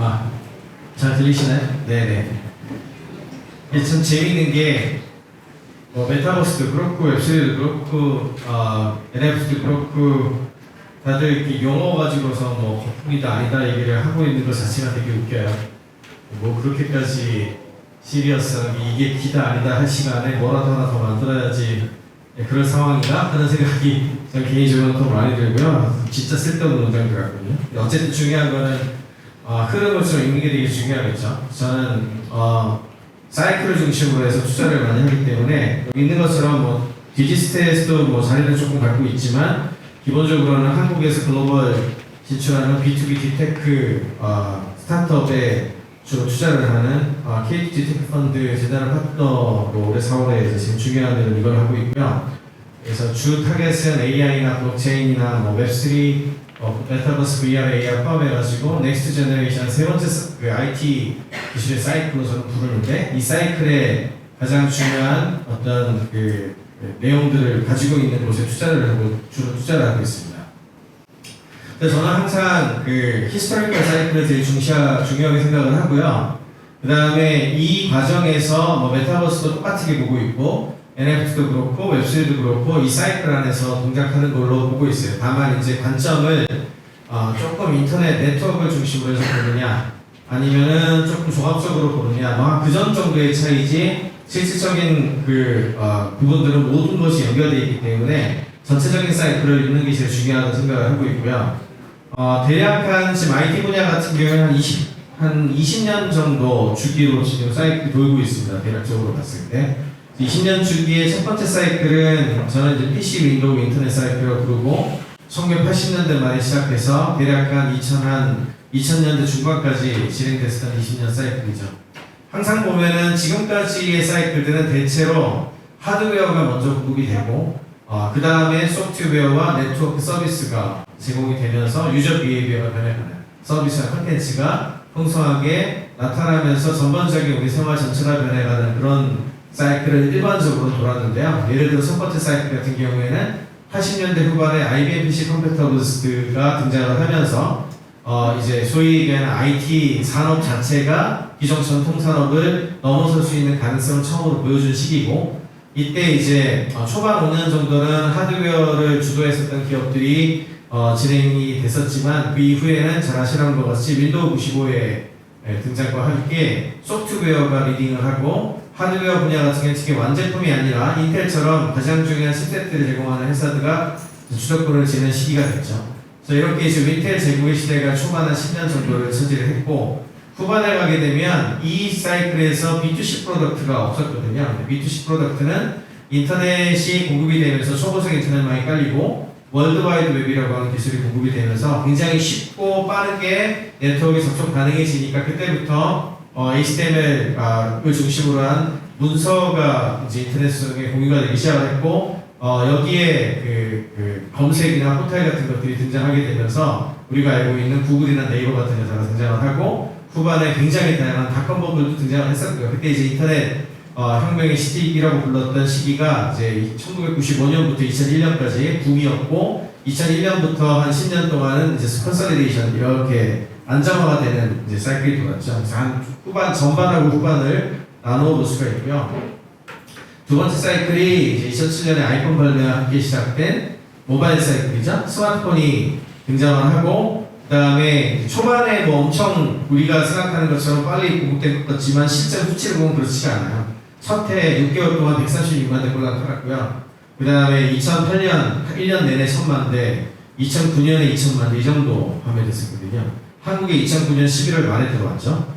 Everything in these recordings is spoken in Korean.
아, 잘 들리시나요? 네네. 이게 참 재밌는 게, 메타버스도 그렇고, 웹3도 그렇고, NFT도 그렇고, 다들 이렇게 용어 가지고서 거품이다 아니다 얘기를 하고 있는 것 자체가 되게 웃겨요. 그렇게까지 시리어스하게 이게 기다 아니다 할 시간에 뭐라도 하나 더 만들어야지 그런 상황인가 하는 생각이 전 개인적으로 더 많이 들고요. 진짜 쓸데없는 문장들 같거든요. 어쨌든 중요한 거는 흐름을 좀 읽는 게 되게 중요하겠죠. 저는 사이클을 중심으로 해서 투자를 많이 하기 때문에 여기 있는 것처럼 디지스테에서도 자리를 조금 갖고 있지만 기본적으로는 한국에서 글로벌 진출하는 B2B 디테크 스타트업에 주로 투자를 하는 KT 디테크 펀드 재단을 파트너로 올해 4월에 지금 중요한 일을 이걸 하고 있고요. 그래서 주 타겟은 AI나 블록체인이나 웹3, 메타버스, VR, AR 포함해가지고 넥스트 제너레이션 세 번째 IT 기술의 사이클로 저는 부르는데 이 사이클의 가장 중요한 어떤 내용들을 가지고 있는 곳에 주로 투자를 하고 있습니다. 그래서 저는 항상 히스토리컬 사이클을 되게 중요하게 생각을 하고요. 그 다음에 이 과정에서 메타버스도 똑같게 보고 있고 NFT도 그렇고 웹3도 그렇고 이 사이클 안에서 동작하는 걸로 보고 있어요. 다만 이제 관점을 조금 인터넷 네트워크를 중심으로 해서 보느냐 아니면은 조금 종합적으로 보느냐 그 전 정도의 차이지 실질적인 부분들은 모든 것이 연결되어 있기 때문에 전체적인 사이클을 읽는 게 제일 중요하다고 생각을 하고 있고요. 대략 지금 IT 분야 같은 경우에는 한 20년 정도 주기로 지금 사이클이 돌고 있습니다. 대략적으로 봤을 때. 20년 주기의 첫 번째 사이클은 저는 이제 PC 윈도우 인터넷 사이클이라고 부르고 1980년대 말에 시작해서 대략 한 2000년대 중반까지 진행됐었던 20년 사이클이죠. 항상 보면은 지금까지의 사이클들은 대체로 하드웨어가 먼저 공급이 되고 그 다음에 소프트웨어와 네트워크 서비스가 제공이 되면서 유저 비헤이비어가 변해가는 서비스와 콘텐츠가 풍성하게 나타나면서 전반적인 우리 생활 전체가 변해가는 그런 사이클을 일반적으로 돌았는데요. 예를 들어 첫 번째 사이클 같은 경우에는 80년대 후반에 IBM PC 컴퓨터 부스트가 등장을 하면서 이제 소위 얘기하는 IT 산업 자체가 기존 전통 산업을 넘어설 수 있는 가능성을 처음으로 보여준 시기고 이때 이제 초반 5년 정도는 하드웨어를 주도했었던 기업들이 진행이 됐었지만 그 이후에는 잘 아시는 것 같이 윈도우 95의 등장과 함께 소프트웨어가 리딩을 하고 하드웨어 분야 같은 경우는 특히 완제품이 아니라 인텔처럼 가장 중요한 칩셋들을 제공하는 회사들가 주도권을 지는 시기가 됐죠. 그래서 이렇게 이제 인텔 제국의 시대가 초반 한 10년 정도를 차지를 했고 후반에 가게 되면 이 사이클에서 B2C 프로덕트가 없었거든요. B2C 프로덕트는 인터넷이 공급이 되면서 초고속 인터넷망이 깔리고 월드와이드 웹이라고 하는 기술이 공급이 되면서 굉장히 쉽고 빠르게 네트워크에 접속 가능해지니까 그때부터 HTML을 중심으로 한 문서가 이제 인터넷 속에 공유가 되기 시작을 했고 여기에 검색이나 포털 같은 것들이 등장하게 되면서 우리가 알고 있는 구글이나 네이버 같은 회사가 등장을 하고 후반에 굉장히 다양한 닷컴버블도 등장을 했었고요. 그때 이제 인터넷 혁명의 시기라고 불렀던 시기가 이제 1995년부터 2001년까지 붐이었고 2001년부터 한 10년 동안은 이제 컨solidation 이렇게 안정화가 되는 이제 사이클이 돌았죠. 한 전반하고 후반을 나누어 볼 수가 있고요. 두 번째 사이클이 이제 2007년에 아이폰 발매와 함께 시작된 모바일 사이클이죠. 스마트폰이 등장을 하고 그 다음에 초반에 엄청 우리가 생각하는 것처럼 빨리 공급된 것 같지만 실제 수치를 보면 그렇지가 않아요. 첫 해 6개월 동안 136만 대 꼴랑 팔았고요. 그 다음에 2008년 1년 내내 1000만 대, 2009년에 2000만 대 이 정도 판매됐었거든요. 한국에 2009년 11월 말에 들어왔죠.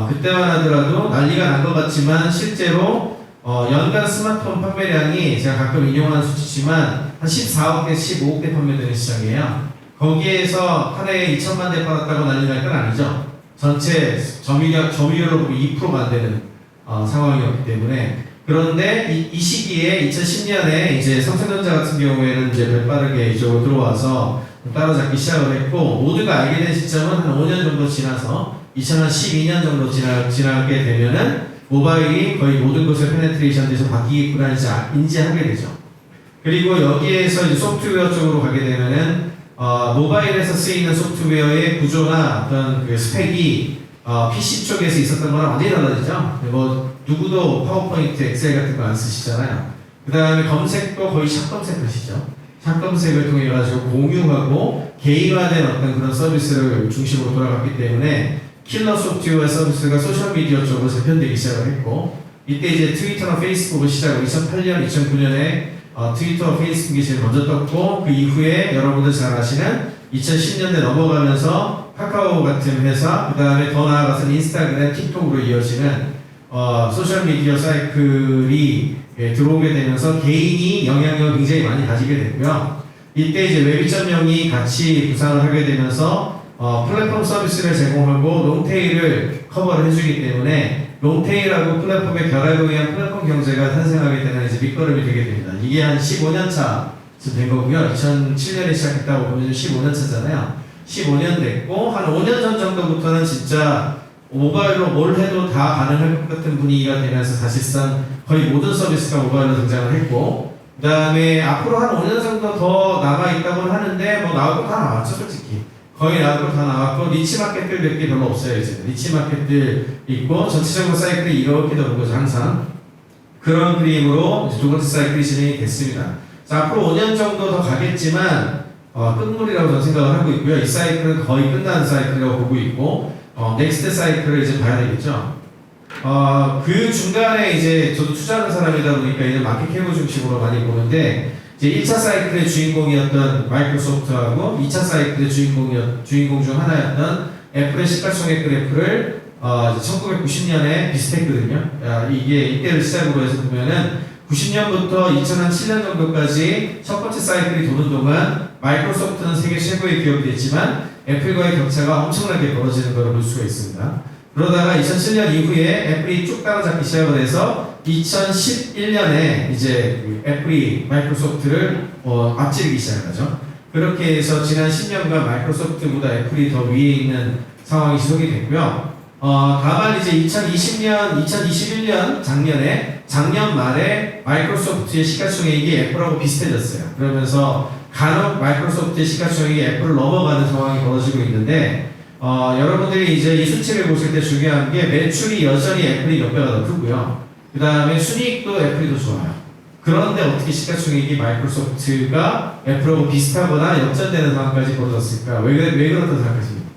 그때만 하더라도 난리가 난 것 같지만 실제로 연간 스마트폰 판매량이 제가 가끔 인용하는 수치지만 한 14억 대, 15억 대 판매되는 시장이에요. 거기에서 한 해에 2천만 대 팔았다고 난리 날 건 아니죠. 전체 점유율로 보면 2%가 안 되는 상황이었기 때문에 그런데 이 시기에 2010년에 이제 삼성전자 같은 경우에는 이제 발빠르게 이쪽으로 들어와서 따라잡기 시작을 했고 모두가 알게 된 시점은 한 5년 정도 지나서 2012년 정도 지나게 되면은 모바일이 거의 모든 곳에 페네트레이션 돼서 바뀌겠구나 인지하게 되죠. 그리고 여기에서 이제 소프트웨어 쪽으로 가게 되면은 모바일에서 쓰이는 소프트웨어의 구조나 어떤 스펙이 PC 쪽에서 있었던 거랑 완전히 달라지죠. 뭐 누구도 파워포인트, 엑셀 같은 거 안 쓰시잖아요. 그 다음에 검색도 거의 샷 검색하시죠. 샷 검색을 통해 가지고 공유하고 개인화된 어떤 그런 서비스를 중심으로 돌아갔기 때문에 킬러 소프트웨어 서비스가 소셜미디어 쪽으로 재편되기 시작을 했고, 이때 이제 트위터나 페이스북을 시작으로 2008년, 2009년에 트위터, 페이스북이 제일 먼저 떴고, 그 이후에 여러분들 잘 아시는 2010년대 넘어가면서 카카오 같은 회사, 그 다음에 더 나아가서는 인스타그램, 틱톡으로 이어지는 소셜미디어 사이클이 들어오게 되면서 개인이 영향력을 굉장히 많이 가지게 됐고요. 이때 이제 웹 2.0이 같이 부상을 하게 되면서 플랫폼 서비스를 제공하고 롱테일을 커버를 해주기 때문에 롱테일하고 플랫폼의 결합에 의한 플랫폼 경제가 탄생하게 되는 이제 밑거름이 되게 됩니다. 이게 한 15년 차쯤 된 거고요. 2007년에 시작했다고 보면 15년 차잖아요. 15년 됐고, 한 5년 전 정도부터는 진짜 모바일로 뭘 해도 다 가능할 것 같은 분위기가 되면서 사실상 거의 모든 서비스가 모바일로 등장을 했고, 그 다음에 앞으로 한 5년 정도 더 남아있다고 하는데, 뭐 나올 거 다 나왔죠, 솔직히. 거의 나올 거 다 나왔고, 니치마켓들 몇 개 별로 없어요, 이제. 니치마켓들 있고, 전체적으로 사이클이 이렇게 되는 거죠, 항상. 그런 그림으로 이제 두 번째 사이클이 진행이 됐습니다. 자, 앞으로 5년 정도 더 가겠지만, 끝물이라고 저는 생각을 하고 있고요. 이 사이클은 거의 끝난 사이클이라고 보고 있고, 넥스트 사이클을 이제 봐야 되겠죠. 그 중간에 이제 저도 투자하는 사람이다 보니까 이제 마켓 캐브 중심으로 많이 보는데, 이제 1차 사이클의 주인공이었던 마이크로소프트하고 2차 사이클의 주인공 중 하나였던 애플의 시가총액 그래프를 1990년에 비슷했거든요. 이게 이때를 시작으로 해서 보면은 90년부터 2007년 정도까지 첫 번째 사이클이 도는 동안 마이크로소프트는 세계 최고의 기업이 됐지만 애플과의 격차가 엄청나게 벌어지는 것을 볼 수가 있습니다. 그러다가 2007년 이후에 애플이 쭉 따라잡기 시작을 해서 2011년에 이제 애플이 마이크로소프트를 앞지르기 시작하죠. 그렇게 해서 지난 10년간 마이크로소프트보다 애플이 더 위에 있는 상황이 지속이 됐고요. 다만 이제 2021년 작년 말에 마이크로소프트의 시가총액이 애플하고 비슷해졌어요. 그러면서 간혹 마이크로소프트의 시가총액이 애플을 넘어가는 상황이 벌어지고 있는데, 여러분들이 이제 이 수치를 보실 때 중요한 게 매출이 여전히 애플이 몇 배가 더 크고요. 그 다음에 순이익도 애플이 더 좋아요. 그런데 어떻게 시가총액이 마이크로소프트가 애플하고 비슷하거나 역전되는 상황까지 벌어졌을까? 왜 그렇다고 생각하십니까?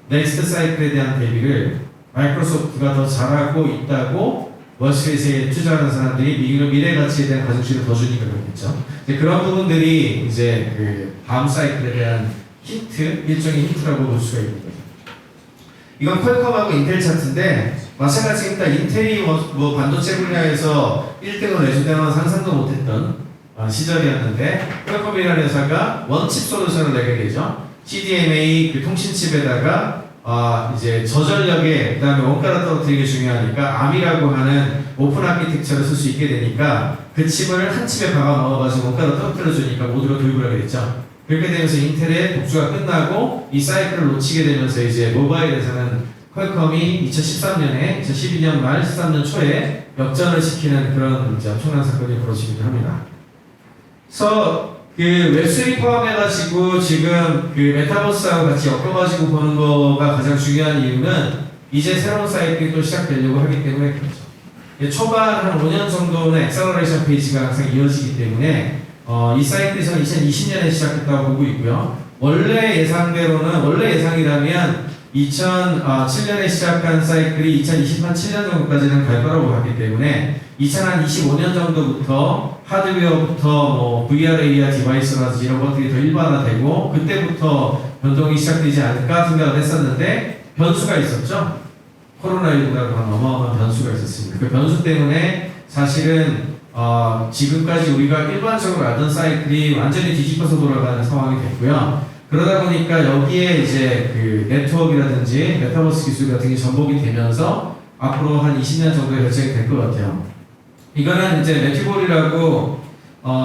넥스트 사이클에 대한 대비를 마이크로소프트가 더 잘하고 있다고 월스트리트에 투자하는 사람들이 미래 가치에 대한 가중치를 더 주니까 그렇겠죠. 이제 그런 부분들이 이제 그 다음 사이클에 대한 일종의 힌트라고 볼 수가 있는 거죠. 이건 퀄컴하고 인텔 차트인데, 마찬가지입니다. 인텔이 뭐 반도체 분야에서 1등을 내준다는 상상도 못했던 시절이었는데, 퀄컴이라는 회사가 원칩 솔루션을 내게 되죠. CDMA 그 통신칩에다가 이제 저전력에, 그 다음에 원가를 떨어뜨리기 중요하니까 암이라고 하는 오픈 아키텍처를 쓸 수 있게 되니까 그 칩을 한 칩에 박아 넣어가지고 원가를 떨어뜨려주니까 모두가 도입을 하게 됐죠. 그렇게 되면서 인텔의 독주가 끝나고 이 사이클을 놓치게 되면서 이제 모바일에서는 퀄컴이 2013년에 2012년 말 13년 초에 역전을 시키는 그런 이제 엄청난 사건이 벌어지기도 합니다. 그래서 그 웹3 포함해가지고 지금 그 메타버스하고 같이 엮어가지고 보는 거가 가장 중요한 이유는 이제 새로운 사이클이 또 시작되려고 하기 때문에 그렇죠. 초반 한 5년 정도는 엑셀러레이션 페이지가 항상 이어지기 때문에 이 사이클이 저는 2020년에 시작했다고 보고 있고요. 원래 예상이라면 2007년에 시작한 사이클이 2028년 정도까지는 갈 거라고 봤기 때문에 2025년 정도부터 하드웨어부터 뭐 VR, AR 디바이스라든지 이런 것들이 더 일반화되고 그때부터 변동이 시작되지 않을까 생각을 했었는데 변수가 있었죠. 코로나19라고 하는 어마어마한 변수가 있었습니다. 그 변수 때문에 사실은 지금까지 우리가 일반적으로 알던 사이클이 완전히 뒤집어서 돌아가는 상황이 됐고요. 그러다 보니까 여기에 이제 그 네트워크라든지 메타버스 기술 같은 게 접목이 되면서 앞으로 한 20년 정도의 결정이 될 것 같아요. 이거는 이제 매튜볼이라고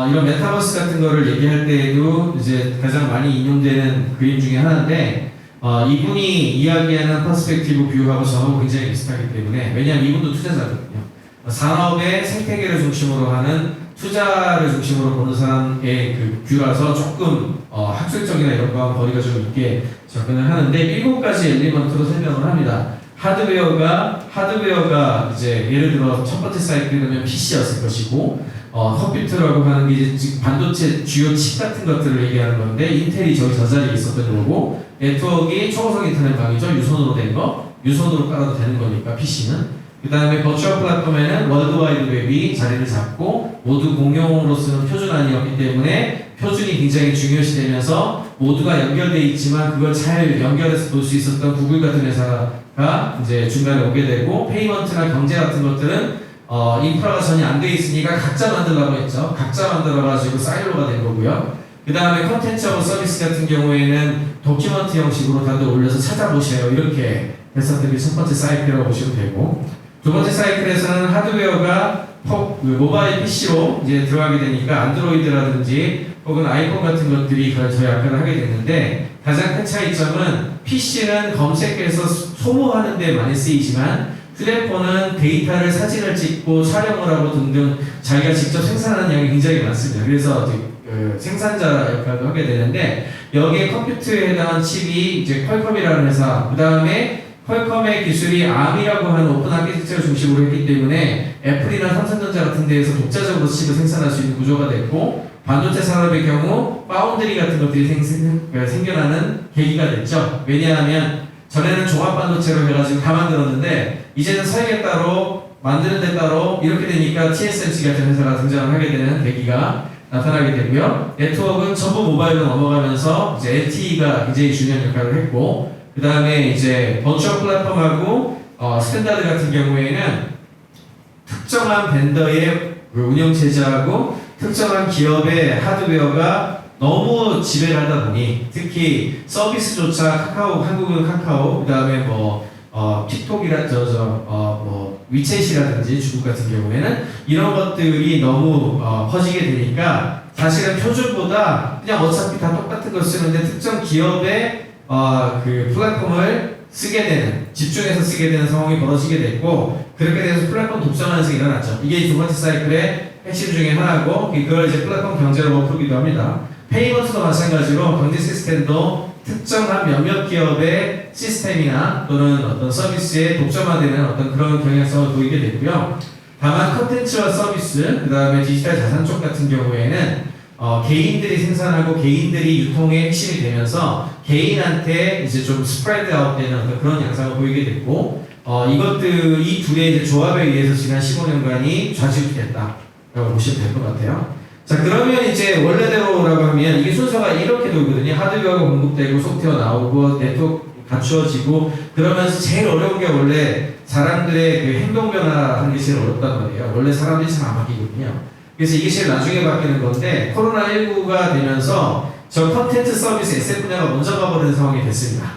이런 메타버스 같은 거를 얘기할 때에도 이제 가장 많이 인용되는 그림 중에 하나인데, 이분이 이야기하는 퍼스펙티브 뷰하고 저하고 굉장히 비슷하기 때문에, 왜냐하면 이분도 투자자거든요. 산업의 생태계를 중심으로 하는 투자를 중심으로 보는 사람의 그 뷰라서 조금 학술적이나 이런 거와 거리가 좀 있게 접근을 하는데 7가지 엘리먼트로 설명을 합니다. 하드웨어가 이제 예를 들어 첫 번째 사이클이면 PC였을 것이고 컴퓨터라고 하는 게 이제 반도체 주요 칩 같은 것들을 얘기하는 건데 인텔이 저기 저 자리에 있었던 거고 네트워크가 초고속 인터넷망이죠. 유선으로 된 거, 유선으로 깔아도 되는 거니까 PC는. 그 다음에 버추얼 플랫폼에는 월드와이드 웹이 자리를 잡고 모두 공용으로 쓰는 표준안이었기 때문에 표준이 굉장히 중요시 되면서 모두가 연결되어 있지만 그걸 잘 연결해서 볼 수 있었던 구글 같은 회사가 이제 중간에 오게 되고 페이먼트나 경제 같은 것들은 인프라가 전혀 안 돼 있으니까 각자 만들라고 했죠. 각자 만들어가지고 사일로가 된 거고요. 그 다음에 컨텐츠하고 서비스 같은 경우에는 도큐먼트 형식으로 다들 올려서 찾아보세요. 이렇게 했었던 게 첫 번째 사이클이라고 보시면 되고 두 번째 사이클에서는 하드웨어가 모바일 PC로 이제 들어가게 되니까 안드로이드라든지 혹은 아이폰 같은 것들이 더 약간을 하게 됐는데 가장 큰 차이점은 PC는 검색해서 소모하는 데 많이 쓰이지만 휴대폰은 데이터를 사진을 찍고 촬영을 하고 등등 자기가 직접 생산하는 양이 굉장히 많습니다. 그래서 생산자 역할도 하게 되는데 여기에 컴퓨터에 해당한 칩이 이제 퀄컴이라는 회사 그 다음에 퀄컴의 기술이 ARM이라고 하는 오픈 아키텍처를 중심으로 했기 때문에 애플이나 삼성전자 같은 데에서 독자적으로 칩을 생산할 수 있는 구조가 됐고 반도체 산업의 경우 파운드리 같은 것들이 생겨나는 계기가 됐죠. 왜냐하면 전에는 종합반도체로 해가지고 다 만들었는데 이제는 설계 따로 만드는 데 따로 이렇게 되니까 TSMC 같은 회사가 등장을 하게 되는 계기가 나타나게 되고요. 네트워크는 전부 모바일로 넘어가면서 이제 LTE가 굉장히 중요한 역할을 했고 그 다음에 이제 버추얼 플랫폼하고 스탠다드 같은 경우에는 특정한 벤더의 운영체제하고 특정한 기업의 하드웨어가 너무 지배를 하다 보니 특히 서비스조차 카카오, 한국은 카카오, 그 다음에 틱톡이라 위챗이라든지 중국 같은 경우에는 이런 것들이 너무 퍼지게 되니까 사실은 표준보다 그냥 어차피 다 똑같은 걸 쓰는데 특정 기업의 그 플랫폼을 쓰게 되는 집중해서 쓰게 되는 상황이 벌어지게 됐고 그렇게 돼서 플랫폼 독점 현상이 일어났죠. 이게 두 번째 사이클의 핵심 중에 하나고 그걸 이제 플랫폼 경제로 풀기도 합니다. 페이먼트도 마찬가지로 경제 시스템도 특정한 몇몇 기업의 시스템이나 또는 어떤 서비스에 독점화되는 어떤 그런 경향성을 보이게 됐고요. 다만 컨텐츠와 서비스, 그 다음에 디지털 자산 쪽 같은 경우에는 개인들이 생산하고 개인들이 유통의 핵심이 되면서 개인한테 이제 좀 스프레드 아웃되는 그런 양상을 보이게 됐고 이 둘의 이제 조합에 의해서 지난 15년간이 좌지우지됐다라고 보시면 될 것 같아요. 자 그러면 이제 원래대로라고 하면 이게 순서가 이렇게 돌거든요. 하드웨어가 공급되고 소프트웨어 나오고 네트워크 갖추어지고 그러면서 제일 어려운 게 원래 사람들의 그 행동 변화하는 게 제일 어렵단 말이에요. 원래 사람들이 잘 안 바뀌거든요. 그래서 이게 제일 나중에 바뀌는 건데 코로나19가 되면서 저 컨텐츠 서비스 SF 분야가 먼저 가버리는 상황이 됐습니다.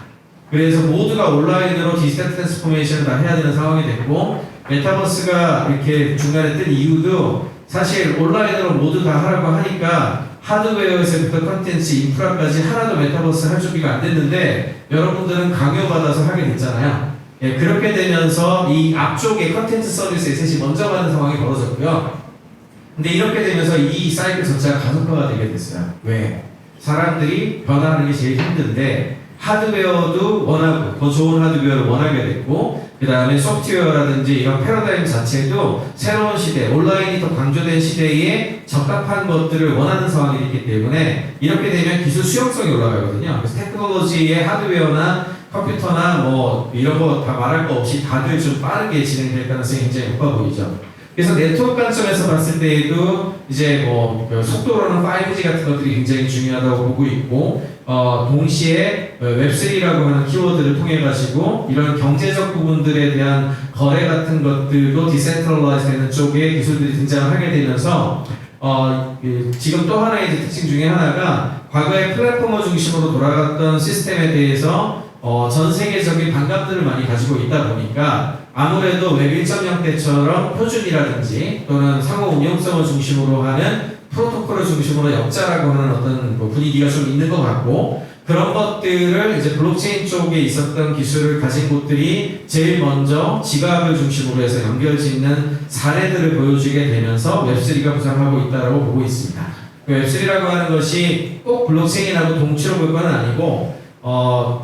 그래서 모두가 온라인으로 디지털 트랜스포메이션을 다 해야 되는 상황이 됐고 메타버스가 이렇게 중간에 뜬 이유도 사실 온라인으로 모두 다 하라고 하니까 하드웨어에서부터 컨텐츠 인프라까지 하나도 메타버스 할 준비가 안 됐는데 여러분들은 강요받아서 하게 됐잖아요. 예, 그렇게 되면서 이 앞쪽에 컨텐츠 서비스 에셋이 먼저 가는 상황이 벌어졌고요. 근데 이렇게 되면서 이 사이클 전체가 가속화가 되게 됐어요. 왜? 사람들이 변화하는 게 제일 힘든데 하드웨어도 원하고 더 좋은 하드웨어를 원하게 됐고 그 다음에 소프트웨어라든지 이런 패러다임 자체도 새로운 시대, 온라인이 더 강조된 시대에 적합한 것들을 원하는 상황이 있기 때문에 이렇게 되면 기술 수용성이 올라가거든요. 그래서 테크놀로지의 하드웨어나 컴퓨터나 이런 거 다 말할 거 없이 다들 좀 빠르게 진행될 가능성이 굉장히 높아 보이죠. 그래서 네트워크 관점에서 봤을 때에도 이제 속도로는 5G 같은 것들이 굉장히 중요하다고 보고 있고 동시에 웹3라고 하는 키워드를 통해 가지고 이런 경제적 부분들에 대한 거래 같은 것들도 디센트럴라이즈 되는 쪽에 기술들이 등장하게 되면서 지금 또 하나의 특징 중에 하나가 과거에 플랫폼을 중심으로 돌아갔던 시스템에 대해서 전 세계적인 반감들을 많이 가지고 있다 보니까 아무래도 웹 1.0 때처럼 표준이라든지 또는 상호 운용성을 중심으로 하는 프로토콜을 중심으로 역자라고 하는 어떤 분위기가 좀 있는 것 같고 그런 것들을 이제 블록체인 쪽에 있었던 기술을 가진 곳들이 제일 먼저 지갑을 중심으로 해서 연결 짓는 사례들을 보여주게 되면서 웹3가 부상하고 있다고 보고 있습니다. 웹3라고 하는 것이 꼭 블록체인하고 동치로 볼 건 아니고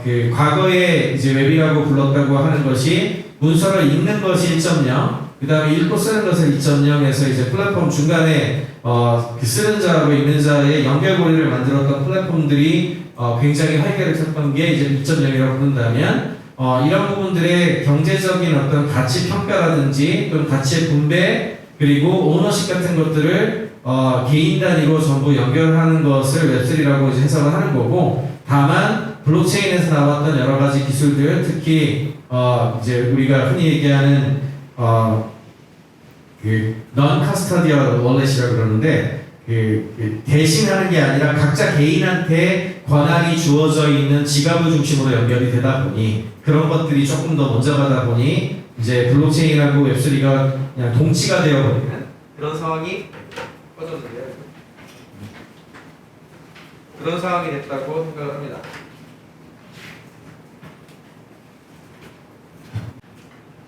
그 과거에 이제 웹이라고 불렀다고 하는 것이 문서를 읽는 것이 1.0, 그 다음에 읽고 쓰는 것을 2.0에서 이제 플랫폼 중간에 그 쓰는 자하고 읽는 자의 연결고리를 만들었던 플랫폼들이 굉장히 활개를 쳤던 게 이제 2.0이라고 부른다면 이런 부분들의 경제적인 어떤 가치 평가라든지 또는 가치의 분배 그리고 오너십 같은 것들을 개인 단위로 전부 연결하는 것을 웹3라고 이제 해석을 하는 거고, 다만 블록체인에서 나왔던 여러 가지 기술들, 특히 이제 우리가 흔히 얘기하는 그 non-custodial wallet이라고 그러는데 그 대신하는 게 아니라 각자 개인한테 권한이 주어져 있는 지갑을 중심으로 연결이 되다 보니 그런 것들이 조금 더 먼저 가다 보니 이제 블록체인하고 웹3가 그냥 동치가 되어버리는 그런 상황이 그런 상황이 됐다고 생각을 합니다.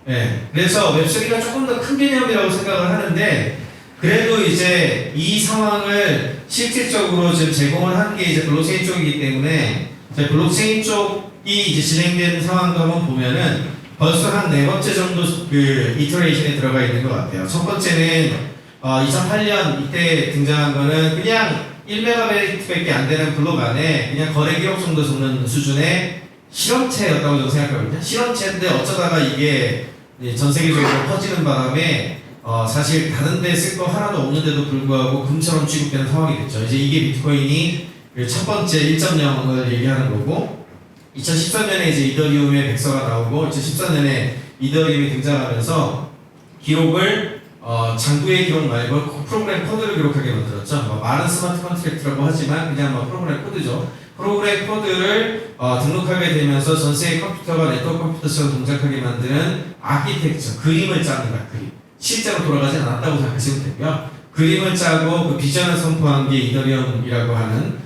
네, 그래서 웹3가 조금 더 큰 개념이라고 생각을 하는데, 그래도 이제 이 상황을 실질적으로 지금 제공을 한 게 이제 블록체인 쪽이기 때문에, 블록체인 쪽이 이제 진행된 상황도 한번 보면은 벌써 한 4번째 정도 그 이터레이션에 들어가 있는 것 같아요. 첫 번째는 2008년 이때 등장한 거는 그냥 1메가바이트밖에 안 되는 블록 안에 그냥 거래 기록 정도 적는 수준의 실험체였다고 저는 생각하거든요. 실험체인데 어쩌다가 이게 전 세계적으로 퍼지는 바람에 사실 다른 데 쓸 거 하나도 없는데도 불구하고 금처럼 취급되는 상황이 됐죠. 이제 이게 비트코인이 첫 번째 1.0을 얘기하는 거고, 2013년에 이제 이더리움의 백서가 나오고 2014년에 이더리움이 등장하면서 기록을 장부의 기록 말고 프로그램 코드를 기록하게 만들었죠. 많은 스마트 컨트랙트라고 하지만 그냥 프로그램 코드죠. 프로그램 코드를 등록하게 되면서 전 세계 컴퓨터가 네트워크 컴퓨터처럼 동작하게 만드는 아키텍처, 그림을 짭니다. 그림. 실제로 돌아가지 않았다고 생각하시면 되고요. 그림을 짜고 그 비전을 선포한 게 이더리움이라고 하는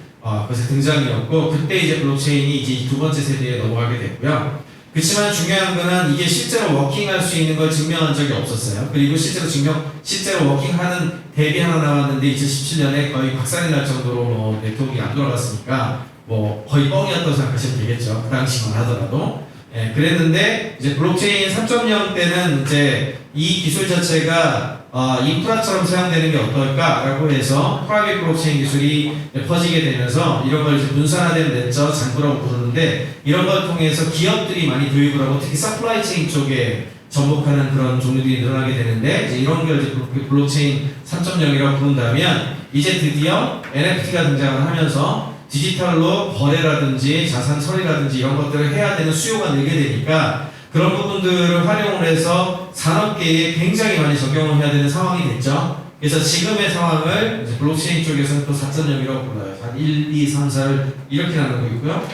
그래서 등장이었고, 그때 이제 블록체인이 이제 두 번째 세대에 넘어가게 됐고요. 그렇지만 중요한 거는 이게 실제로 워킹할 수 있는 걸 증명한 적이 없었어요. 그리고 실제로 워킹하는 덱이 하나 나왔는데 2017년에 거의 박살이 날 정도로 네트워크가 안 돌아갔으니까 거의 뻥이었다고 생각하시면 되겠죠. 그 당시만 하더라도. 예, 그랬는데 이제 블록체인 3.0 때는 이제 이 기술 자체가 인프라처럼 사용되는 게 어떨까라고 해서 프라이빗 블록체인 기술이 퍼지게 되면서 이런 걸 이제 분산화된 ledger 장부라고 부르는데, 이런 걸 통해서 기업들이 많이 도입을 하고 특히 서플라이 체인 쪽에 접목하는 그런 종류들이 늘어나게 되는데, 이제 이런 걸 이제 블록체인 3.0이라고 부른다면 이제 드디어 NFT가 등장을 하면서 디지털로 거래라든지 자산 처리라든지 이런 것들을 해야 되는 수요가 늘게 되니까 그런 부분들을 활용을 해서 산업계에 굉장히 많이 적용을 해야 되는 상황이 됐죠. 그래서 지금의 상황을 이제 블록체인 쪽에서는 또 4.0이라고 불러요. 1, 2, 3, 4를 이렇게 나누고 있고요.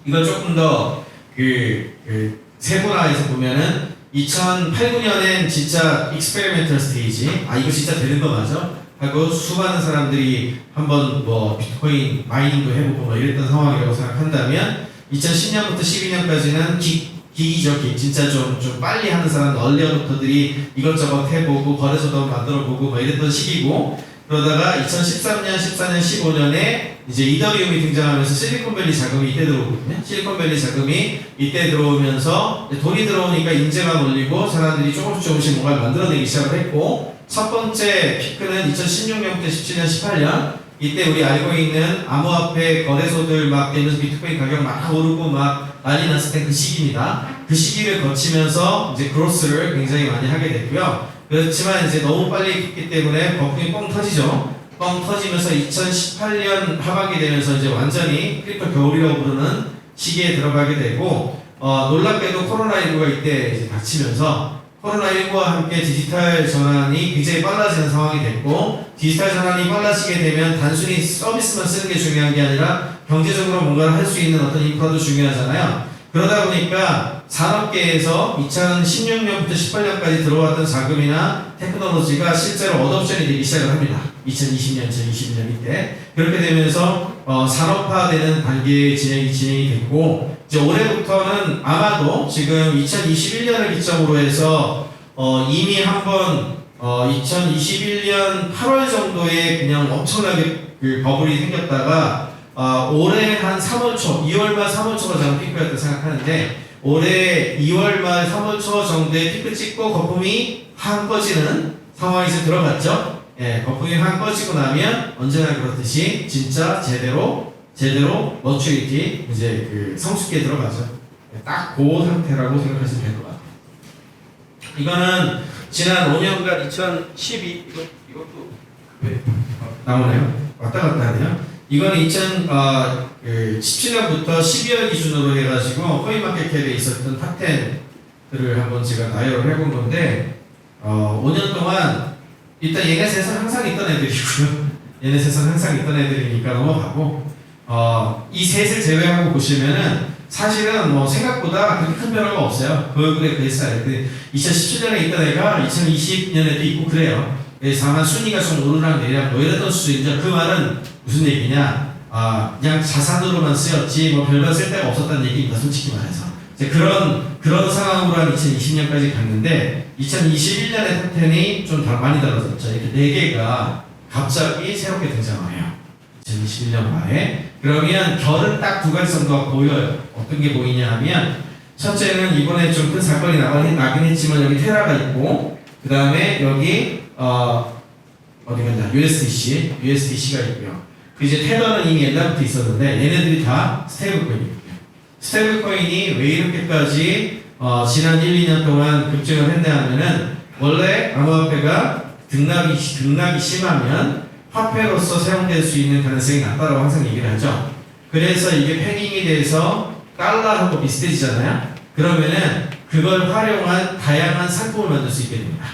이걸 조금 더 세분화해서 보면은 2008, 9년엔 진짜 익스페리멘털 스테이지, 이거 진짜 되는 거 맞아? 하고 수많은 사람들이 한번 비트코인 마이닝도 해보고 이랬던 상황이라고 생각한다면 2010년부터 12년까지는 기기죠. 진짜 좀 빨리 하는 사람, 얼리 어댑터들이 이것저것 해보고 거래소도 만들어보고 이랬던 시기고, 그러다가 2013년, 14년, 15년에 이제 이더리움이 등장하면서 실리콘밸리 자금이 이때 들어오거든요. 실리콘밸리 자금이 이때 들어오면서 돈이 들어오니까 인재가 몰리고 사람들이 조금씩 뭔가를 만들어내기 시작을 했고, 첫 번째 피크는 2016년부터 17년, 18년 이때 우리 알고 있는 암호화폐 거래소들 되면서 비트코인 가격 막 오르고 난리 났을 때 그 시기입니다. 그 시기를 거치면서 이제 그로스를 굉장히 많이 하게 됐고요. 그렇지만 이제 너무 빨리 했기 때문에 거품이 뻥 터지죠. 뻥 터지면서 2018년 하반기 되면서 이제 완전히 크립토 겨울이라고 부르는 시기에 들어가게 되고, 놀랍게도 코로나19가 이때 이제 닥치면서 코로나19와 함께 디지털 전환이 굉장히 빨라지는 상황이 됐고, 디지털 전환이 빨라지게 되면 단순히 서비스만 쓰는 게 중요한 게 아니라 경제적으로 뭔가를 할 수 있는 어떤 인프라도 중요하잖아요. 그러다 보니까 산업계에서 2016년부터 18년까지 들어왔던 자금이나 테크놀로지가 실제로 어덥션이 되기 시작을 합니다. 2020년, 2021년 이때. 그렇게 되면서 산업화되는 단계의 진행이 됐고, 이제 올해부터는 아마도 지금 2021년을 기점으로 해서 이미 한번 2021년 8월 정도에 그냥 엄청나게 그 버블이 생겼다가 올해 한 3월 초, 2월 말 3월 초가 저는 피크였다고 생각하는데 올해 2월 말 3월 초 정도에 피크 찍고 거품이 확 꺼지는 상황이 이제 들어갔죠. 예, 거품이 확 꺼지고 나면 언제나 그렇듯이 진짜 제대로 머추리티 이제 그 성숙기에 들어가죠. 딱 그 상태라고 생각하시면 될 것 같아요. 이거는 지난 5년간 2012 이것도 왜 나오네요. 왔다 갔다 하네요. 이거는 2017년부터 12월 기준으로 해가지고 코인마켓캡에 있었던 탑10들을 한번 제가 나열을 해본 건데 5년 동안 일단 얘네 셋은 항상 있던 애들이고요. 얘네 셋은 항상 있던 애들이니까 넘어가고 이 셋을 제외하고 보시면은 사실은 뭐 생각보다 그렇게 큰 변화가 없어요. 그 얼굴에 그랬어요. 2017년에 있던 애가 2020년에도 있고 그래요. 다만 순위가 좀 오르락 내리락 뭐 이랬던 수준이죠. 그 말은 무슨 얘기냐? 그냥 자산으로만 쓰였지 뭐 별반 쓸데가 없었다는 얘기입니다. 솔직히 말해서. 이제 그런 상황으로 한 2020년까지 갔는데 2021년에 탑10이 좀 많이 달라졌죠. 이렇게 4개가 갑자기 새롭게 등장을 해요. 2021년 말에. 그러면 결은 딱 두 가지 정도가 보여요. 어떤 게 보이냐 하면 첫째는 이번에 좀 큰 사건이 나긴 했지만 여기 테라가 있고 그 다음에 여기 어디 갔냐 USDC가 있고요. 그 이제 테더는 이미 옛날부터 있었는데 얘네들이 다 스테이블 코인이에요. 스테이블 코인이 왜 이렇게까지 지난 1, 2년 동안 급증을 했냐 하면은 원래 암호화폐가 등락이 심하면 화폐로서 사용될 수 있는 가능성이 낮다라고 항상 얘기를 하죠. 그래서 이게 패깅이 돼서 달러하고 비슷해지잖아요. 그러면은 그걸 활용한 다양한 상품을 만들 수 있게 됩니다.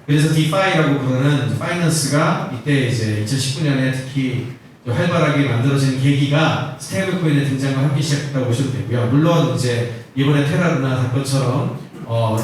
그래서 디파이라고 부르는 파이낸스가 이때 이제 2019년에 특히 활발하게 만들어진 계기가 스테이블 코인의 등장과 함께 시작했다고 보셔도 되고요. 물론 이제 이번에 테라루나 사건처럼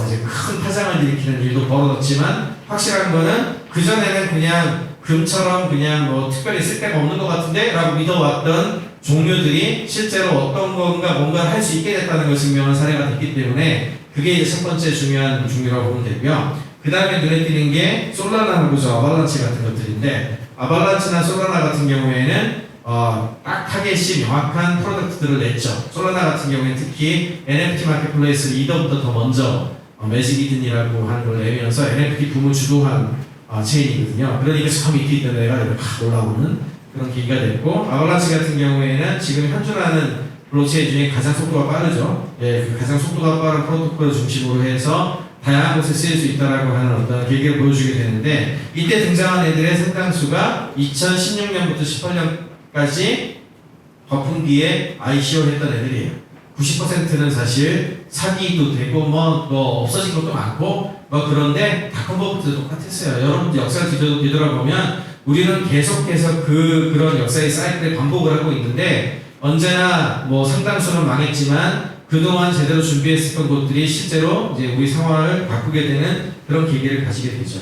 이제 큰 파장을 일으키는 일도 벌어졌지만 확실한 거는 그전에는 그냥 금처럼 그냥 뭐 특별히 쓸데가 없는 것 같은데 라고 믿어왔던 종류들이 실제로 어떤 뭔가를 할 수 있게 됐다는 걸 증명한 사례가 됐기 때문에 그게 이제 첫 번째 중요한 종류라고 보면 되고요. 그 다음에 눈에 띄는 게 솔라나하고 저 아발란치 같은 것들인데 아발란치나 솔라나 같은 경우에는 딱 타겟이 명확한 프로덕트들을 냈죠. 솔라나 같은 경우에는 특히 NFT 마켓플레이스 리더부터 더 먼저 매직 이든이라고 하는 걸 내면서 NFT 붐을 주도한 체인이거든요. 그러니까 저 밑에 있던 애가 이렇게 팍 올라오는 그런 계기가 됐고 아발란치 같은 경우에는 지금 현존하는 블록체인 중에 가장 속도가 빠르죠. 예, 그 가장 속도가 빠른 프로토콜을 중심으로 해서 다양한 곳에 쓰일 수 있다라고 하는 어떤 계기를 보여주게 되는데 이때 등장한 애들의 상당수가 2016년부터 18년까지 거품기에 ICO 했던 애들이에요. 90%는 사실 사기도 되고 뭐 없어진 것도 많고 뭐 그런데 닷컴버부터 똑같았어요. 여러분들 역사를 뒤돌아보면 우리는 계속해서 그런 역사의 사이클을 반복을 하고 있는데 언제나 뭐 상당수는 망했지만 그동안 제대로 준비했었던 것들이 실제로 이제 우리 상황을 바꾸게 되는 그런 계기를 가지게 되죠.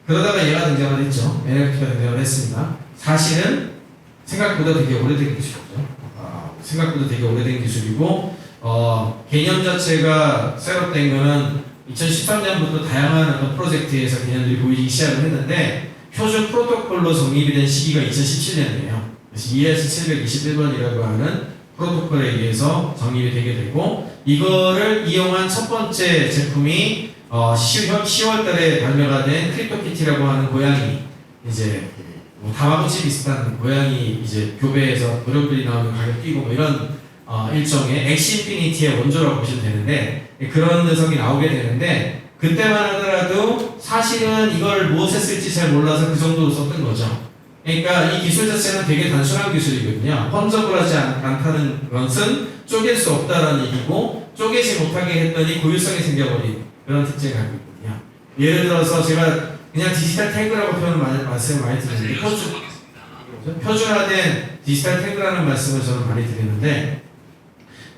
그러다가 얘가 등장을 했죠. NFT가 등장을 했습니다. 사실은 생각보다 되게 오래된 기술이죠. 생각보다 되게 오래된 기술이고 개념 자체가 셋업된 거는 2013년부터 다양한 어떤 프로젝트에서 개념들이 보이기 시작을 했는데 표준 프로토콜로 정립이 된 시기가 2017년이에요. 그래서 ES721번이라고 하는 프로토콜에 의해서 정립이 되게 되고 이거를 이용한 첫 번째 제품이 10월 달에 발매가 된 크립토키티라고 하는 고양이 이제 뭐 다마고치 비슷한 고양이 이제 교배에서 노력들이 나오는 가격 뛰고 뭐 이런 일종의 엑시인피니티의 원조라고 보시면 되는데 그런 녀석이 나오게 되는데 그때만 하더라도 사실은 이걸 무엇에 쓸지 잘 몰라서 그 정도로 썼던 거죠. 그러니까 이 기술 자체는 되게 단순한 기술이거든요. 혼접을 하지 않다는 것은 쪼갤 수 없다라는 얘기고 쪼개지 못하게 했더니 고유성이 생겨버린 그런 특징을 갖고 있거든요. 예를 들어서 제가 그냥 디지털 태그라고 말씀을 많이 드리는데 표준화된 디지털 태그라는 말씀을 저는 많이 드리는데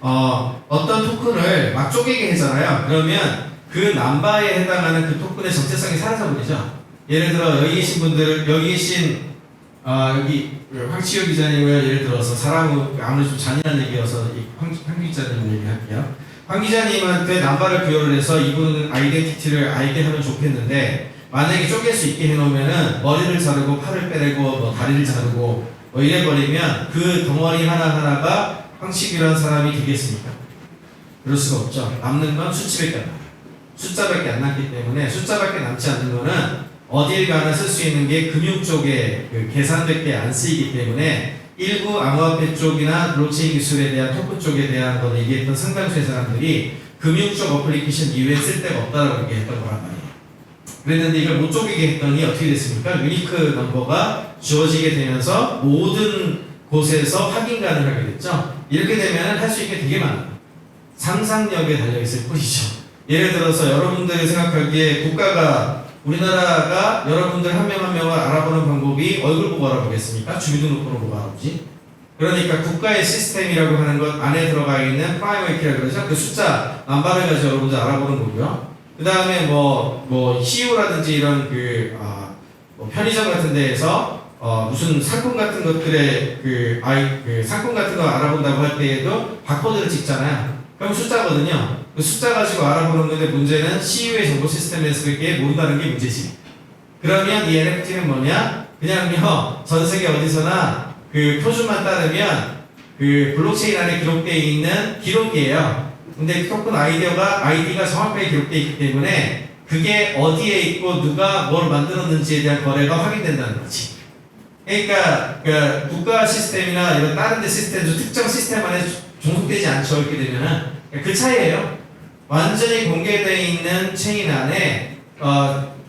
어떤 토큰을 막 쪼개게 하잖아요. 그러면 그 남바에 해당하는 그 토큰의 정체성이 사라져버리죠. 예를 들어 여기 계신 분들 여기 계신 여기 황치효 기자님을 예를 들어서 사람은 아무래도 좀 잔인한 얘기여서 황 기자님 얘기할게요. 황 기자님한테 남바를 부여를 해서 이분 아이덴티티를 알게 하면 좋겠는데 만약에 쪼갤 수 있게 해놓으면은 머리를 자르고 팔을 빼내고 뭐 다리를 자르고 뭐 이래버리면 그 덩어리 하나하나가 황식이라는 사람이 되겠습니까? 그럴 수가 없죠. 남는 건 수치밖에 안 나요. 숫자밖에 안 남기 때문에 숫자밖에 남지 않는 거는 어딜 가나 쓸 수 있는 게 금융 쪽에 그 계산밖에 안 쓰이기 때문에 일부 암호화폐 쪽이나 블록체인 기술에 대한 토큰 쪽에 대한 거를 얘기했던 상당수의 사람들이 금융 쪽 어플리케이션 이외에 쓸 데가 없다라고 얘기했던 거란 말이에요. 그랬는데 이걸 못 쪼개게 했더니 어떻게 됐습니까? 유니크 넘버가 주어지게 되면서 모든 곳에서 확인 가능하게 됐죠. 이렇게 되면 할 수 있는 게 되게 많아요. 상상력에 달려있을 뿐이죠. 예를 들어서 여러분들이 생각하기에 국가가 우리나라가 여러분들 한 명 한 명을 알아보는 방법이 얼굴 보고 알아보겠습니까? 주민등록번호 보고 알아보지. 그러니까 국가의 시스템이라고 하는 것 안에 들어가 있는 프라이머리 키라고 그러죠. 그 숫자 남바를 가지고 여러분들 알아보는 거고요. 그 다음에 뭐 CU라든지 이런 뭐 편의점 같은 데에서 무슨 상품 같은 것들의 상품 같은 거 알아본다고 할 때에도 바코드를 찍잖아요. 그럼 숫자거든요. 그 숫자 가지고 알아보는 건데 문제는 CU의 정보 시스템에서 그렇게 모른다는 게 문제지. 그러면 이 NFT는 뭐냐? 그냥요 전 세계 어디서나 그 표준만 따르면 그 블록체인 안에 기록되어 있는 기록이에요. 근데 그 토큰 아이디가 정확하게 기록되어 있기 때문에 그게 어디에 있고 누가 뭘 만들었는지에 대한 거래가 확인된다는 거지. 그러니까 그 국가 시스템이나 이런 다른 데 시스템도 특정 시스템 안에 종속되지 않죠. 이렇게 되면은 그 차이예요. 완전히 공개되어 있는 체인 안에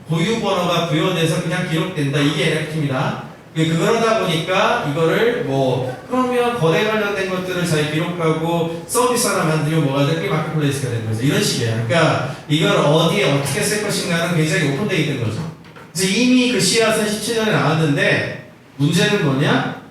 고유 번호가 부여돼서 그냥 기록된다. 이게 NFT입니다. 그러다 보니까 이거를 그러면 거래 관련된 것들을 잘 기록하고 서비스 하나 만들면 뭐가 돼? 그게 마켓플레이스가 되는 거죠. 이런 식이에요. 그러니까 이걸 어디에 어떻게 쓸 것인가는 굉장히 오픈되어 있는 거죠. 그래서 이미 그 씨앗은 17년에 나왔는데 문제는 뭐냐?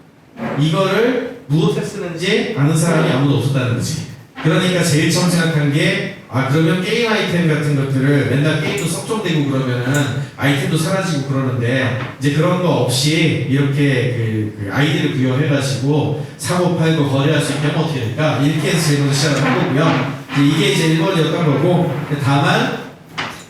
이거를 무엇에 쓰는지 아는 사람이 아무도 없었다는 거지. 그러니까 제일 처음 생각한 게 그러면 게임 아이템 같은 것들을 맨날 게임도 석종되고 그러면은 아이템도 사라지고 그러는데 이제 그런 거 없이 이렇게 그 아이디를 부여해가지고 사고 팔고 거래할 수 있게 하면 어떻게 될까? 이렇게 해서 제일 먼저 시작을 한 거고요. 이게 이제 1번이었던 거고, 다만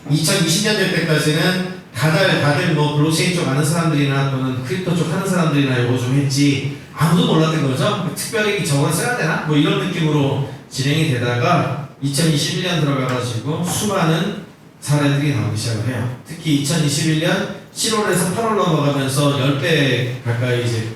2020년 때까지는 다들 뭐 블록체인 쪽 아는 사람들이나 또는 크립토 쪽 하는 사람들이나 이거 좀 했지 아무도 몰랐던 거죠. 특별히 저걸 써야 되나? 뭐 이런 느낌으로 진행이 되다가 2021년 들어가가지고 수많은 사례들이 나오기 시작을 해요. 특히 2021년 7월에서 8월 넘어가면서 10배 가까이 이제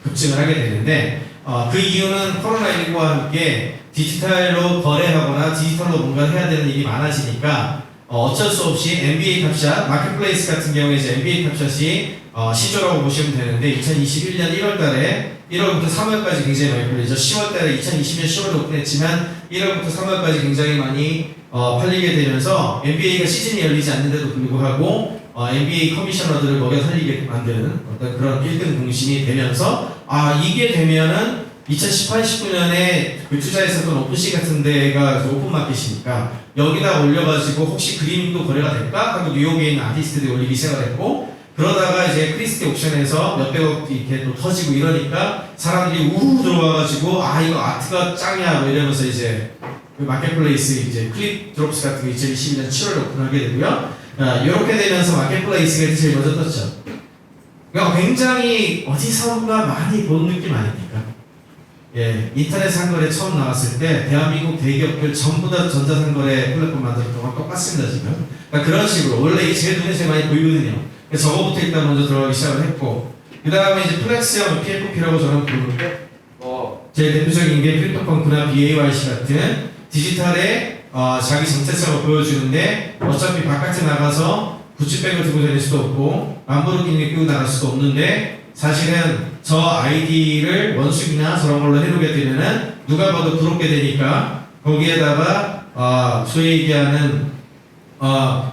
급증을 하게 되는데 그 이유는 코로나19와 함께 디지털로 거래하거나 디지털로 뭔가 해야 되는 일이 많아지니까 어쩔 수 없이 NBA 탑샷, 마켓플레이스 같은 경우에 이제 NBA 탑샷이 시조라고 보시면 되는데 2021년 1월달에 1월부터 3월까지 굉장히 많이 팔리죠. 10월달에 2020년 10월에 오픈했지만 1월부터 3월까지 굉장히 많이 팔리게 되면서 NBA가 시즌이 열리지 않는데도 불구하고 NBA 커미셔너들을 먹여 살리게 만드는 어떤 그런 1등 공신이 되면서 이게 되면은 2018, 19년에 그 투자했었던 오픈시 같은 데가 오픈마켓이니까 여기다 올려가지고 혹시 그림도 거래가 될까? 하고 뉴욕에 있는 아티스트들이 올리기 시작을 했고 그러다가 이제 크리스티 옥션에서 몇백억 이렇게 또 터지고 이러니까 사람들이 우르르 들어와가지고 이거 아트가 짱이야 뭐 이러면서 이제 그 마켓플레이스 이제 클립 드롭스 같은 거 2022년 7월에 오픈하게 되고요. 이렇게 되면서 마켓플레이스가 제일 먼저 떴죠. 그러니까 굉장히 어디선가 많이 본 느낌 아닙니까? 예, 인터넷 상거래 처음 나왔을 때 대한민국 대기업들 전부 다 전자상거래 플랫폼 만들었던 거랑 똑같습니다 지금. 그러니까 그런 식으로 원래 이게 제일 눈에 제일 많이 보이거든요. 저거부터 일단 먼저 들어가기 시작을 했고 그 다음에 이제 플렉스형 PFP라고 저는 부르는데 제일 대표적인 게 크립토펑크나 BAYC 같은 디지털에 자기 정체성을 보여주는데 어차피 바깥에 나가서 구찌백을 들고 다닐 수도 없고 람보르기니 끼고 나갈 수도 없는데 사실은 저 아이디를 원숙이나 저런 걸로 해놓게 되면은 누가 봐도 부럽게 되니까 거기에다가 소위 얘기하는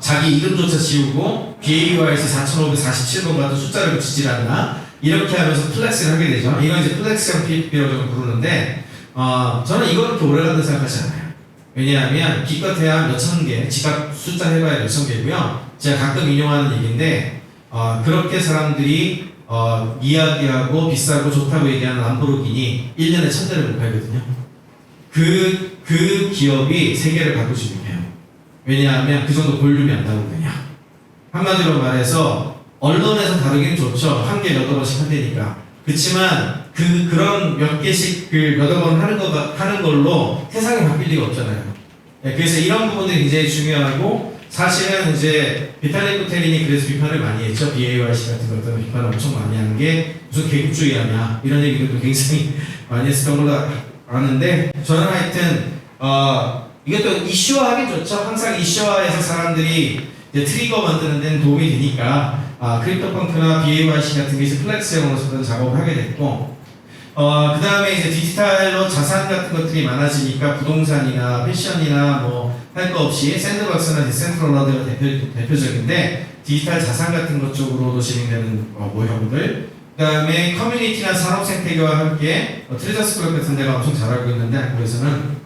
자기 이름조차 지우고 BAY에서 4547번 같은 숫자를 붙이질 않나 이렇게 하면서 플렉스를 하게 되죠. 이건 이제 플렉스형 PFP라고 좀 부르는데 저는 이건 그렇게 오래 간다고 생각하지 않아요. 왜냐하면 기껏해야 몇천 개, 지갑 숫자 해봐야 몇천 개고요. 제가 가끔 인용하는 얘기인데 그렇게 사람들이 이야기하고 비싸고 좋다고 얘기하는 람보르기니 1년에 1000대를 못 팔거든요. 그 기업이 세계를 바꿀 수 있는 거예요. 왜냐하면 그 정도 볼륨이 안 나오거든요. 한마디로 말해서 언론에서 다루기는 좋죠. 한 개 몇억 원씩 한대니까. 그렇지만 그런 몇 개씩 몇억 원 하는 걸로 세상이 바뀔 리가 없잖아요. 네, 그래서 이런 부분들이 굉장히 중요하고 사실은 이제 비탈릭 부테린이 그래서 비판을 많이 했죠. BAYC 같은 것들은 비판을 엄청 많이 하는 게 무슨 계급주의하냐 이런 얘기들도 굉장히 많이 했었던 걸로 아는데 저는 하여튼 이것도 이슈화하기 좋죠. 항상 이슈화해서 사람들이 이제 트리거 만드는 데는 도움이 되니까 크립토펑크나 BAYC 같은 게 이제 플렉스형으로서 작업을 하게 됐고 그 다음에 이제 디지털로 자산 같은 것들이 많아지니까 부동산이나 패션이나 뭐 할 거 없이 샌드박스나 디센트럴러드가 대표적인데 디지털 자산 같은 것 쪽으로도 진행되는 모형들 그 다음에 커뮤니티나 산업 생태계와 함께 트레저스쿨 같은 데가 엄청 잘 알고 있는데 한국에서는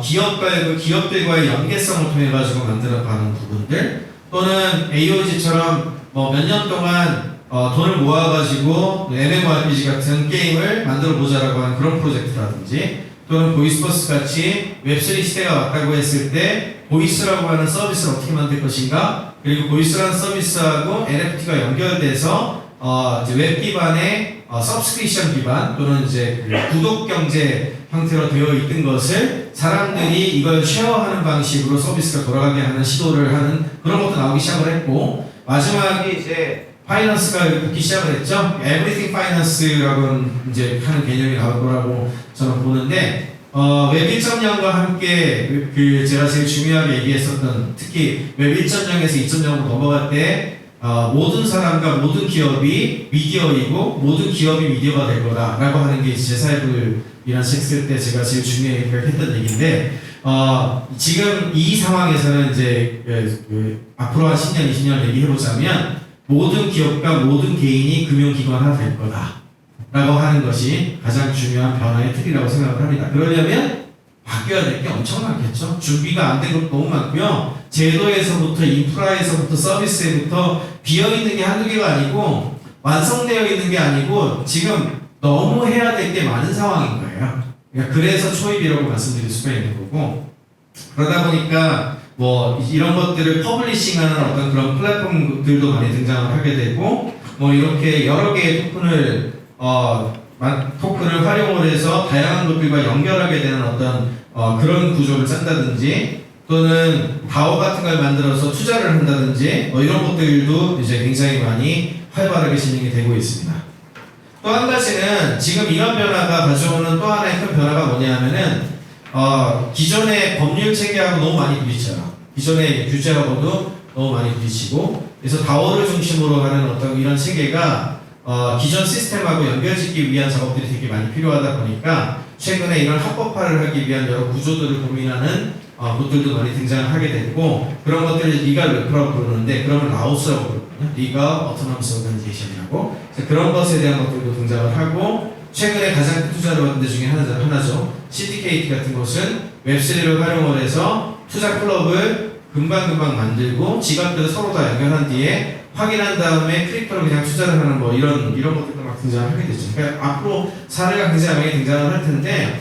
기업들과의 연계성을 통해 가지고 만들어가는 부분들 또는 AOG처럼 뭐 몇 년 동안 돈을 모아가지고 MMORPG 같은 게임을 만들어 보자라고 하는 그런 프로젝트라든지 또는 보이스버스 같이 웹3 시대가 왔다고 했을 때 보이스라고 하는 서비스를 어떻게 만들 것인가 그리고 보이스라는 서비스하고 NFT가 연결돼서 이제 웹 기반의 서브스크립션 기반 또는 이제 구독 경제 형태로 되어 있던 것을 사람들이 이걸 쉐어하는 방식으로 서비스가 돌아가게 하는 시도를 하는 그런 것도 나오기 시작을 했고 마지막에 이제 파이낸스가 붙기 시작을 했죠. Everything Finance라고 이제 하는 개념이 나올 거라고 저는 보는데 웹 1.0과 함께 제가 제일 중요하게 얘기했었던 특히 웹 1.0에서 2.0으로 넘어갈 때 모든 사람과 모든 기업이 미디어이고 모든 기업이 미디어가 될 거다라고 하는 게 제사회불이라는 책 쓸 때 제가 제일 중요하게 했던 얘기인데 지금 이 상황에서는 이제 앞으로 한 10년, 20년 얘기해보자면 모든 기업과 모든 개인이 금융기관화 될 거다 라고 하는 것이 가장 중요한 변화의 틀이라고 생각을 합니다. 그러려면 바뀌어야 될 게 엄청 많겠죠. 준비가 안 된 것도 너무 많고요. 제도에서부터 인프라에서부터 서비스에부터 비어있는 게 한두 개가 아니고 완성되어 있는 게 아니고 지금 너무 해야 될 게 많은 상황인 거예요. 그러니까 그래서 초입이라고 말씀드릴 수가 있는 거고 그러다 보니까 뭐 이런 것들을 퍼블리싱하는 어떤 그런 플랫폼들도 많이 등장을 하게 되고 뭐 이렇게 여러 개의 토큰을 활용을 해서 다양한 것들과 연결하게 되는 어떤 그런 구조를 짠다든지 또는 DAO 같은 걸 만들어서 투자를 한다든지 뭐 이런 것들도 이제 굉장히 많이 활발하게 진행이 되고 있습니다. 또 한 가지는 지금 이런 변화가 가져오는 또 하나의 큰 변화가 뭐냐면은 기존의 법률 체계하고 너무 많이 부딪혀요. 기존의 규제하고도 너무 많이 부딪히고 그래서 DAO를 중심으로 하는 어떤 이런 체계가 기존 시스템하고 연결짓기 위한 작업들이 되게 많이 필요하다 보니까 최근에 이런 합법화를 하기 위한 여러 구조들을 고민하는 것들도 많이 등장을 하게 됐고 그런 것들을 리갈 웹프라고 부르는데 그러면 라오스라고 부르거든요. 리갈 어토노머스 오르가니제이션이라고 그런 것에 대한 것들도 등장을 하고 최근에 가장 큰 투자를 받은 데 중에 하나죠. CDKT 같은 것은 웹3를 활용을 해서 투자 클럽을 금방금방 만들고 지갑들을 서로 다 연결한 뒤에 확인한 다음에 크립토로 그냥 투자를 하는 뭐 이런 것들도 막 등장을 하게 되죠. 그러니까 앞으로 사례가 굉장히 많이 등장을 할 텐데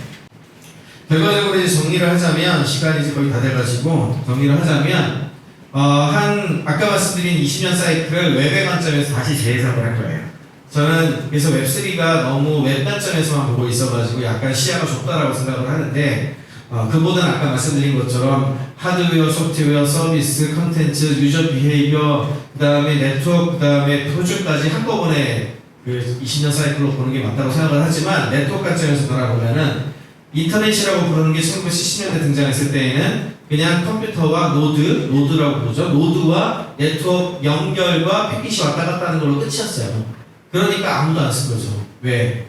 결과적으로 이제 정리를 하자면 시간이 이제 거의 다 돼가지고 정리를 하자면 아까 말씀드린 20년 사이클을 웹의 관점에서 다시 재해석을 할 거예요. 저는 그래서 웹3가 너무 웹 관점에서만 보고 있어가지고 약간 시야가 좁다라고 생각을 하는데 그보다는 아까 말씀드린 것처럼 하드웨어, 소프트웨어, 서비스, 컨텐츠, 유저 비헤이비어, 그 다음에 네트워크, 그 다음에 프로젝트까지 한꺼번에 그 20년 사이클로 보는 게 맞다고 생각을 하지만 네트워크 관점에서 돌아보면은 인터넷이라고 부르는 게 1970년대 등장했을 때에는 그냥 컴퓨터와 노드라고 부르죠. 노드와 네트워크 연결과 패킷이 왔다 갔다 하는 걸로 끝이었어요. 그러니까 아무도 안 쓴 거죠. 왜?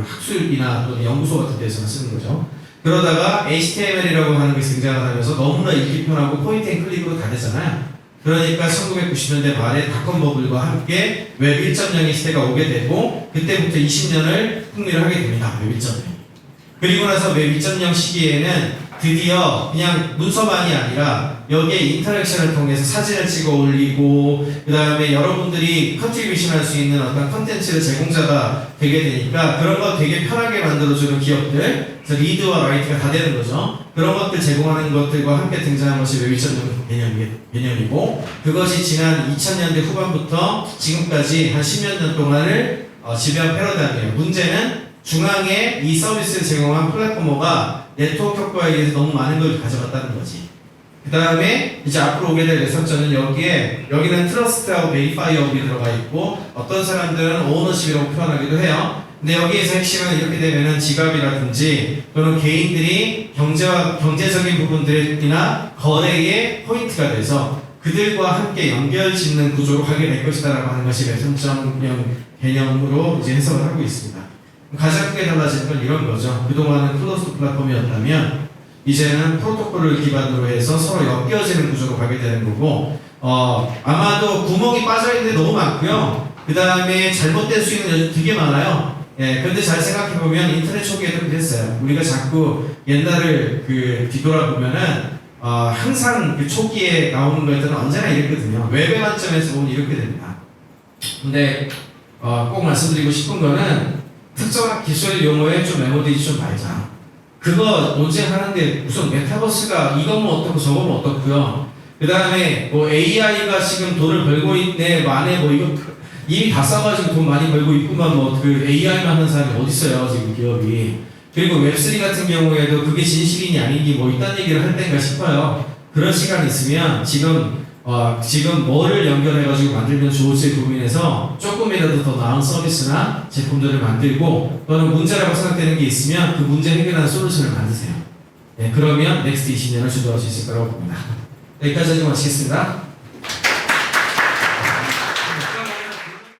학술이나 또는 연구소 같은 데서만 쓰는 거죠. 그러다가 HTML이라고 하는 게 등장을 하면서 너무나 읽기 편하고 포인트 앤 클릭으로 다 되잖아요. 그러니까 1990년대 말에 닷컴 버블과 함께 웹 1.0의 시대가 오게 되고 그때부터 20년을 풍미를 하게 됩니다. 웹 1.0. 그리고 나서 웹 2.0 시기에는 드디어 그냥 문서만이 아니라 여기에 인터랙션을 통해서 사진을 찍어 올리고 그 다음에 여러분들이 컨트리뷰션 할 수 있는 어떤 컨텐츠를 제공자가 되게 되니까 그런 거 되게 편하게 만들어주는 기업들, 그래서 리드와 라이트가 다 되는 거죠. 그런 것들 제공하는 것들과 함께 등장한 것이 웹 2.0 개념이고, 그것이 지난 2000년대 후반부터 지금까지 한 10여 년 동안을 지배한 패러다임이에요. 문제는 중앙에 이 서비스를 제공한 플랫포머가 네트워크 효과에 의해서 너무 많은 걸 가져갔다는 거지. 그 다음에 이제 앞으로 오게 될 레서처는 여기는 트러스트하고 베리파이어업이 들어가 있고, 어떤 사람들은 오너십이라고 표현하기도 해요. 근데 여기에서 핵심은 이렇게 되면은 지갑이라든지 또는 개인들이 경제적인 부분들이나 거래의 포인트가 돼서 그들과 함께 연결 짓는 구조로 가게 될 것이다라고 하는 것이 웹 3.0 개념으로 이제 해석을 하고 있습니다. 가장 크게 달라지는 건 이런 거죠. 그동안은 클로스드 플랫폼이었다면 이제는 프로토콜을 기반으로 해서 서로 엮여지는 구조로 가게 되는 거고, 아마도 구멍이 빠져있는 데 너무 많고요. 그 다음에 잘못될 수 있는 여지 되게 많아요. 예, 근데 잘 생각해보면 인터넷 초기에도 그랬어요. 우리가 자꾸 옛날을 뒤돌아보면은 항상 그 초기에 나오는 것들은 언제나 이랬거든요. 웹의 관점에서 보면 이렇게 됩니다. 근데 꼭 말씀드리고 싶은 거는 특정한 기술 용어에 좀 메모리지 좀 말자. 그거 논쟁하는데 우선 메타버스가 이건 어떻고 저건 어떻고요. 그 다음에 뭐 AI가 지금 돈을 벌고 있네, 만에 뭐 이거 이미 다 싸가지고 돈 많이 벌고 있구만, 뭐 그 AI만 하는 사람이 어디 있어요 지금 기업이. 그리고 웹3 같은 경우에도 그게 진실이니 아니니 뭐 이딴 얘기를 할 때인가 싶어요. 그런 시간 있으면 지금 뭐를 연결해가지고 만들면 좋을지 고민해서 조금이라도 더 나은 서비스나 제품들을 만들고, 또는 문제라고 생각되는 게 있으면 그 문제 해결하는 솔루션을 만드세요. 네, 그러면 넥스트 20년을 주도할 수 있을 거라고 봅니다. 여기까지 하고 마치겠습니다.